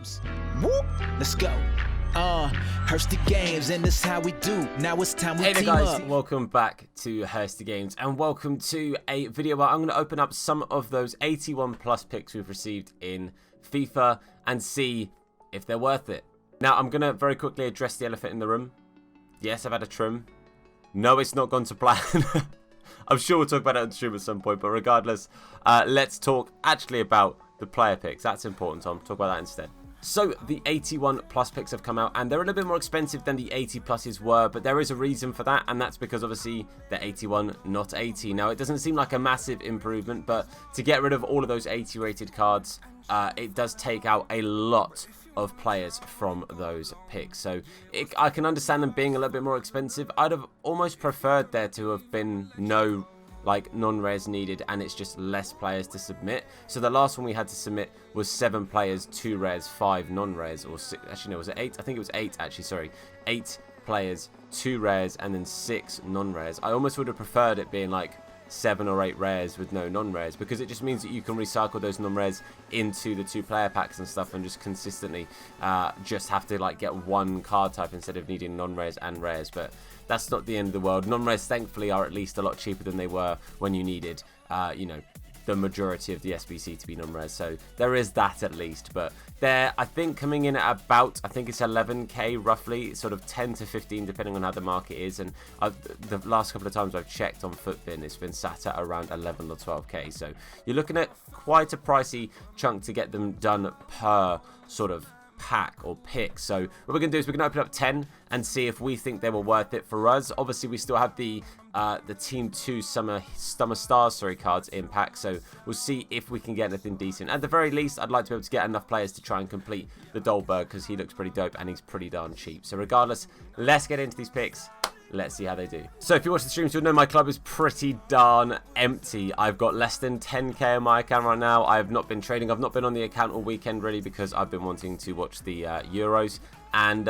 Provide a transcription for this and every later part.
games. Whoop, let's go. Hursty Games, and this how we do. Now it's time we team guys, up. welcome back to Hursty Games, and welcome to a video where I'm going to open up some of those 81 plus picks we've received in FIFA and see if they're worth it. Now, I'm going to very quickly address the elephant in the room. Yes, I've had a trim. No, it's not gone to plan. I'm sure we'll talk about it on stream at some point, but regardless, let's talk actually about the player picks. That's important, Tom. Talk about that instead. So, the 81 plus picks have come out, and they're a little bit more expensive than the 80 pluses were, but there is a reason for that, and that's because obviously they're 81, not 80. Now, it doesn't seem like a massive improvement, but to get rid of all of those 80 rated cards, it does take out a lot of players from those picks. So I can understand them being a little bit more expensive. I'd have almost preferred there to have been no non-rares needed, and it's just less players to submit. So the last one we had to submit was 7 players, 2 rares, 5 non-rares, or 6, actually no, was it 8? I think it was 8 actually, sorry. 8 players, 2 rares, and then 6 non-rares. I almost would have preferred it being like 7 or 8 rares with no non-rares, because it just means that you can recycle those non-rares into the 2 player packs and stuff, and just consistently just have to like get one card type instead of needing non-rares and rares. But that's not the end of the world. Non-rares thankfully are at least a lot cheaper than they were when you needed you know, the majority of the SBC to be non-res, so there is that at least. But they're, I think, coming in at about, I think it's 11k roughly, sort of 10 to 15 depending on how the market is, and the last couple of times I've checked on Footbin, it's been sat at around 11 or 12k, so you're looking at quite a pricey chunk to get them done per sort of pack or pick. So what we're going to do is we're going to open up 10 and see if we think they were worth it for us. Obviously, we still have the Team 2 Summer Stars cards in pack, so we'll see if we can get anything decent. At the very least, I'd like to be able to get enough players to try and complete the Dolberg, because he looks pretty dope and he's pretty darn cheap. So regardless, let's get into these picks. Let's see how they do. So if you watch the streams, you'll know my club is pretty darn empty. I've got less than 10k on my account right now. I've not been trading. I've not been on the account all weekend really, because I've been wanting to watch the Euros. And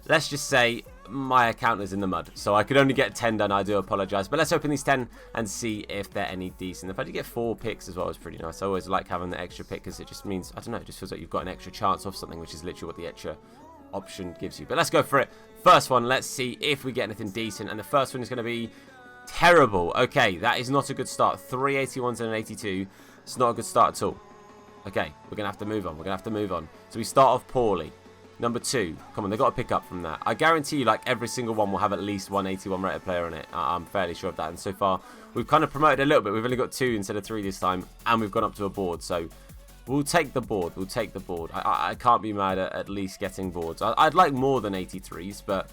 let's just say my account is in the mud, so I could only get 10 done. I do apologize, but let's open these 10 and see if they're any decent. If I did get 4 picks as well, it's pretty nice. I always like having the extra pick, because it just means, I don't know, it just feels like you've got an extra chance of something, which is literally what the extra option gives you. But let's go for it. First one, let's see if we get anything decent, and the first one is going to be terrible. Okay, that is not a good start. 3 81s and an 82. It's not a good start at all. Okay, we're going to have to move on. We're going to have to move on. So we start off poorly. Number 2. Come on, they've got to pick up from that. I guarantee you, like, every single one will have at least one 81 rated player on it. I'm fairly sure of that. And so far, we've kind of promoted a little bit. We've only got 2 instead of 3 this time, and we've gone up to a board. So we'll take the board. We'll take the board. I can't be mad at least getting boards. I'd like more than 83s, but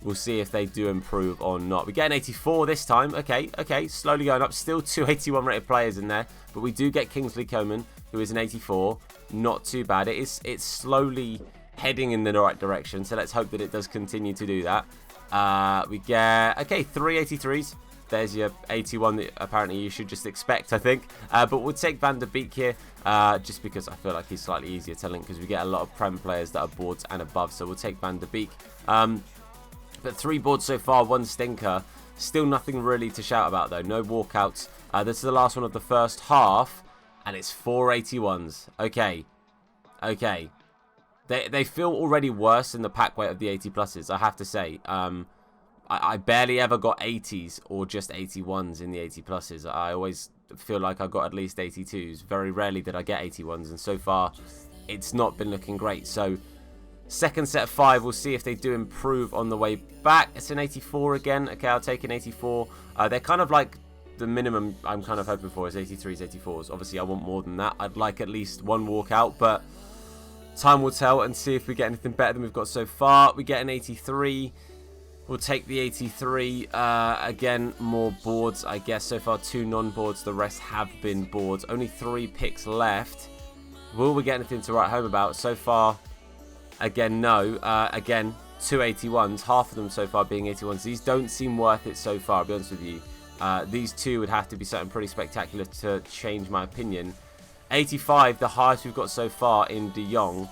we'll see if they do improve or not. We get an 84 this time. Okay, slowly going up. Still 2 81 rated players in there, but we do get Kingsley Coman, who is an 84. Not too bad. It's slowly heading in the right direction, so let's hope that it does continue to do that. We get, okay, 3 83s. There's your 81 that apparently you should just expect, I think. But we'll take Van der Beek here, just because I feel like he's slightly easier to link, because we get a lot of Prem players that are boards and above, so we'll take Van der Beek. But 3 boards so far, 1 stinker. Still nothing really to shout about, though. No walkouts. This is the last one of the first half, and it's 4 81s. Okay. They feel already worse than the pack weight of the 80 pluses, I have to say. I barely ever got 80s or just 81s in the 80 pluses. I always feel like I got at least 82s. Very rarely did I get 81s, and so far it's not been looking great. So second set of 5, we'll see if they do improve on the way back. It's an 84 again. Okay, I'll take an 84. They're kind of like the minimum I'm kind of hoping for is 83s, 84s. Obviously, I want more than that. I'd like at least 1 walkout, but time will tell, and see if we get anything better than we've got so far. We get an 83. We'll take the 83. Again, more boards, I guess. So far, 2 non-boards. The rest have been boards. Only 3 picks left. Will we get anything to write home about? So far, again, no. Again, 2 81s. Half of them so far being 81s. These don't seem worth it so far, I'll be honest with you. These 2 would have to be something pretty spectacular to change my opinion. 85, the highest we've got so far in De Jong.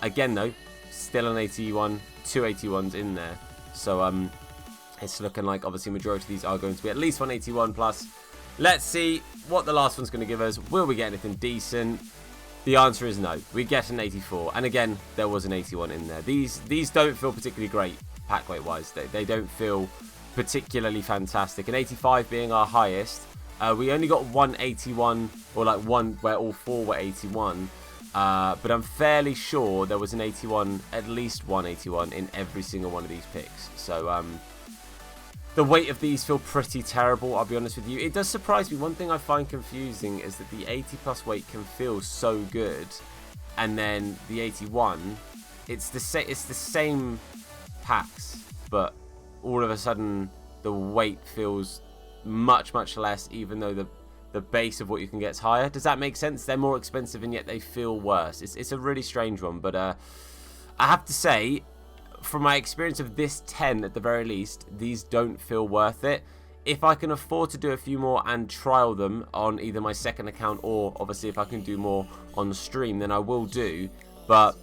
Again, though, still an 81. 2 81s in there. So it's looking like obviously majority of these are going to be at least 181 plus. Let's see what the last one's going to give us. Will we get anything decent? The answer is no. We get an 84, and again, there was an 81 in there. These don't feel particularly great pack weight wise. They don't feel particularly fantastic. An 85 being our highest. We only got one 81, or like one where all four were 81. But I'm fairly sure there was an 81, at least one 81 in every single one of these picks. So the weight of these feel pretty terrible, I'll be honest with you. It does surprise me. One thing I find confusing is that the 80 plus weight can feel so good, and then the 81, it's the same packs, but all of a sudden the weight feels much less, even though the base of what you can get is higher. Does that make sense? They're more expensive and yet they feel worse. It's a really strange one, but I have to say, from my experience of this 10 at the very least, these don't feel worth it. If I can afford to do a few more and trial them on either my second account, or obviously if I can do more on the stream, then I will do. But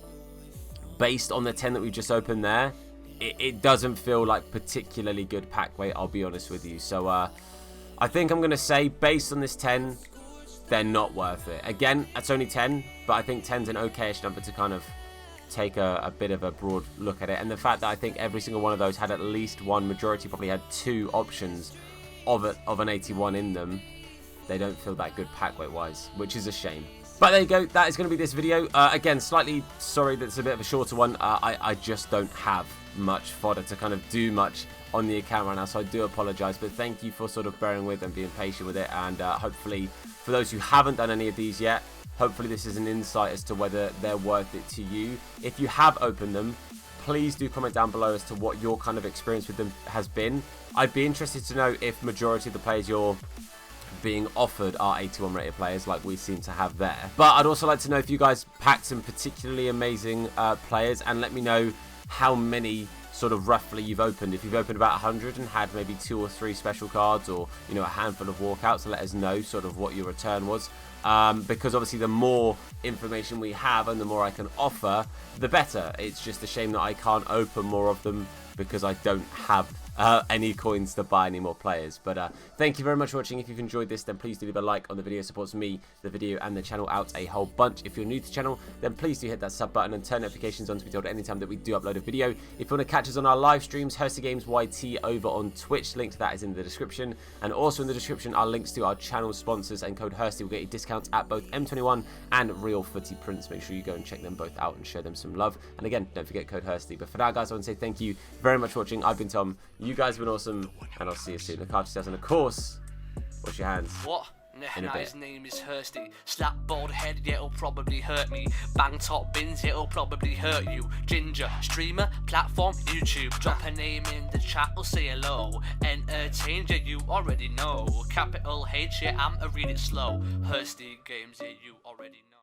based on the 10 that we just opened there, it doesn't feel like particularly good pack weight, I'll be honest with you. So I think I'm going to say, based on this 10, they're not worth it. Again, that's only 10, but I think 10's an okayish number to kind of take a bit of a broad look at it. And the fact that I think every single one of those had at least one, majority probably had two options of an 81 in them, they don't feel that good pack weight wise, which is a shame. But there you go, that is going to be this video. Again, slightly sorry that it's a bit of a shorter one. I just don't have much fodder to kind of do much on the account right now, so I do apologise, but thank you for sort of bearing with and being patient with it. And hopefully, for those who haven't done any of these yet, hopefully this is an insight as to whether they're worth it to you. If you have opened them, please do comment down below as to what your kind of experience with them has been. I'd be interested to know if majority of the players you're being offered are 81 rated players like we seem to have there. But I'd also like to know if you guys packed some particularly amazing players, and let me know how many sort of roughly you've opened. If you've opened about 100 and had maybe 2 or 3 special cards, or you know, a handful of walkouts, let us know sort of what your return was, because obviously the more information we have and the more I can offer, the better. It's just a shame that I can't open more of them because I don't have any coins to buy any more players. But thank you very much for watching. If you've enjoyed this, then please do leave a like on the video. It supports me, the video, and the channel out a whole bunch. If you're new to the channel, then please do hit that sub button and turn notifications on to be told anytime that we do upload a video. If you want to catch us on our live streams, Hursty Games YT over on Twitch, link to that is in the description. And also in the description are links to our channel sponsors, and code Hursty will get you discounts at both M21 and Real Footy Prints. Make sure you go and check them both out and show them some love. And again, don't forget code Hursty. But for now, guys, I want to say thank you very much for watching. I've been Tom. You guys have been awesome, and I'll see you soon. Look after yourselves, and of course, wash your hands. What? Nah, his name is Hursty. Slap bald head, yeah, it'll probably hurt me. Bang top bins, it'll probably hurt you. Ginger, streamer, platform, YouTube. Drop a name in the chat, or say hello. Entertain, yeah, you already know. Capital H, yeah, I'm a read it slow. Hursty Games, yeah, you already know.